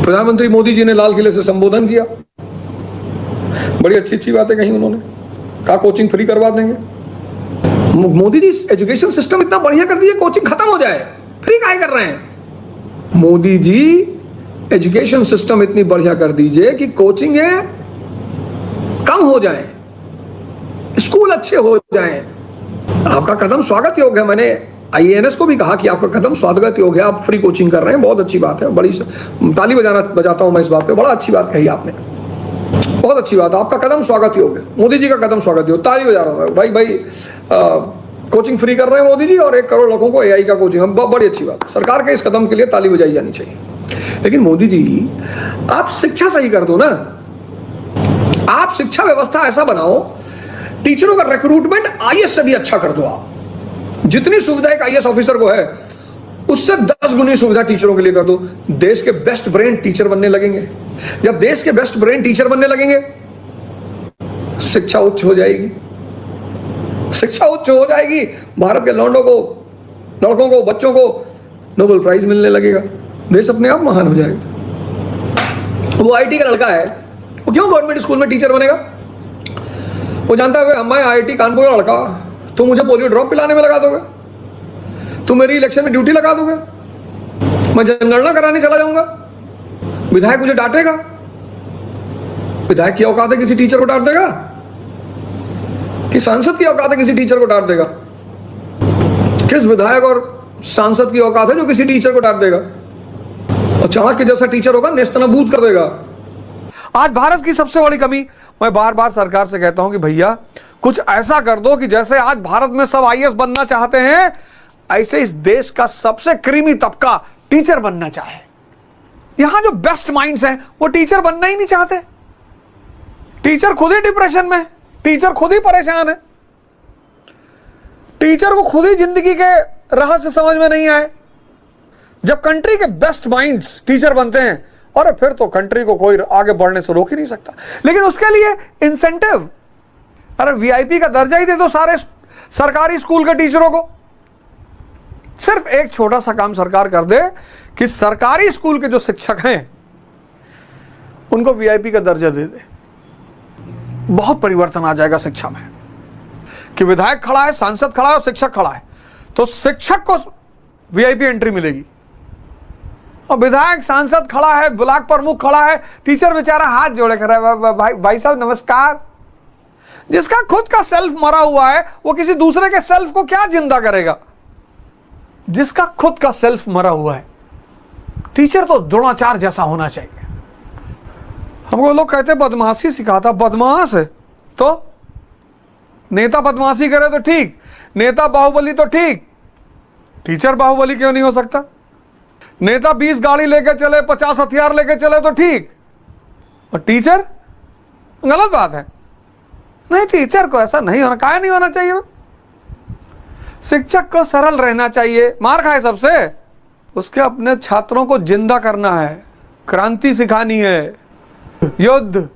प्रधानमंत्री मोदी जी ने लाल किले से संबोधन किया, बड़ी अच्छी अच्छी बातें कही उन्होंने, कहा कोचिंग फ्री करवा देंगे। मोदी जी एजुकेशन सिस्टम इतना बढ़िया कर दीजिए कोचिंग खत्म हो जाए, फ्री काहे कर रहे हैं। मोदी जी एजुकेशन सिस्टम इतनी बढ़िया कर दीजिए कि कोचिंग कम हो जाए, स्कूल अच्छे हो जाए। आपका कदम स्वागत योग्य है। मैंने IANS को भी कहा कि आपका कदम स्वागत योग्य है, आप फ्री कोचिंग कर रहे हैं, बहुत अच्छी बात है, बड़ी ताली बजाता हूं मैं इस बात पे, बड़ा अच्छी बात कही आपने, बहुत अच्छी बात, आपका कदम स्वागत योग्य, मोदी जी का कदम स्वागत योग्य, ताली बजा रहा हूं भाई कोचिंग फ्री कर रहे हैं मोदी जी और 1 करोड़ लोगों को AI का कोचिंग, बड़ी अच्छी बात, सरकार के इस कदम के लिए ताली बजाई जानी चाहिए। लेकिन मोदी जी आप शिक्षा सही कर दो ना, आप शिक्षा व्यवस्था ऐसा बनाओ, टीचरों का रिक्रूटमेंट IAS से भी अच्छा कर दो। आप जितनी सुविधा एक IAS ऑफिसर को है उससे 10 गुनी सुविधा टीचरों के लिए कर दो। देश के बेस्ट ब्रेन टीचर बनने लगेंगे। जब देश के बेस्ट ब्रेन टीचर बनने लगेंगे, शिक्षा उच्च हो जाएगी, शिक्षा उच्च हो जाएगी, भारत के लौंडों को, लड़कों को, बच्चों को नोबेल प्राइज मिलने लगेगा, देश अपने आप महान हो जाएगा। वो IT का लड़का है, वो क्यों गवर्नमेंट स्कूल में टीचर बनेगा? वो जानता है मैं IIT कानपुर का लड़का, तुम मुझे पोलियो ड्रॉप पिलाने में लगा दोगे, तुम मेरी इलेक्शन में ड्यूटी लगा दोगे, मैं जनगणना कराने चला जाऊंगा, विधायक मुझे डांटेगा। विधायक की औकात है किसी टीचर को डांट देगा? कि सांसद की औकात है किसी टीचर को डांट देगा? किस विधायक और सांसद की औकात है जो किसी टीचर को डांट देगा? और चाणक्य जैसा टीचर होगा नेस्तनाबूद कर देगा। आज भारत की सबसे बड़ी कमी, मैं बार बार सरकार से कहता हूं कि भैया कुछ ऐसा कर दो कि जैसे आज भारत में सब IAS बनना चाहते हैं, ऐसे इस देश का सबसे क्रीमी तबका टीचर बनना चाहे। यहां जो बेस्ट माइंड्स हैं वो टीचर बनना ही नहीं चाहते। टीचर खुद ही डिप्रेशन में, टीचर खुद ही परेशान है, टीचर को खुद ही जिंदगी के रहस्य समझ में नहीं आए। जब कंट्री के बेस्ट माइंड्स टीचर बनते हैं, और फिर तो कंट्री को कोई आगे बढ़ने से रोक ही नहीं सकता। लेकिन उसके लिए इंसेंटिव, अरे VIP का दर्जा ही दे दो सारे सरकारी स्कूल के टीचरों को। सिर्फ एक छोटा सा काम सरकार कर दे कि सरकारी स्कूल के जो शिक्षक हैं उनको VIP का दर्जा दे दे, बहुत परिवर्तन आ जाएगा शिक्षा में। कि विधायक खड़ा है, सांसद खड़ा है और शिक्षक खड़ा है, तो शिक्षक को VIP एंट्री मिलेगी, और विधायक सांसद खड़ा है, ब्लॉक प्रमुख खड़ा है, टीचर बेचारा हाथ जोड़े कर रहा है, भाई साहब नमस्कार। जिसका खुद का सेल्फ मरा हुआ है वो किसी दूसरे के सेल्फ को क्या जिंदा करेगा? जिसका खुद का सेल्फ मरा हुआ है, टीचर तो द्रोणाचार्य जैसा होना चाहिए। हमको लोग कहते बदमाशी सिखाता, बदमाश है तो नेता बदमाशी करे तो ठीक, नेता बाहुबली तो ठीक, टीचर बाहुबली क्यों नहीं हो सकता? नेता 20 गाड़ी लेके चले, 50 हथियार लेके चले तो ठीक, और टीचर गलत बात है। नहीं, टीचर को ऐसा नहीं होना, काहे नहीं होना चाहिए? शिक्षक को सरल रहना चाहिए, मार खाए सबसे, उसके अपने छात्रों को जिंदा करना है, क्रांति सिखानी है, युद्ध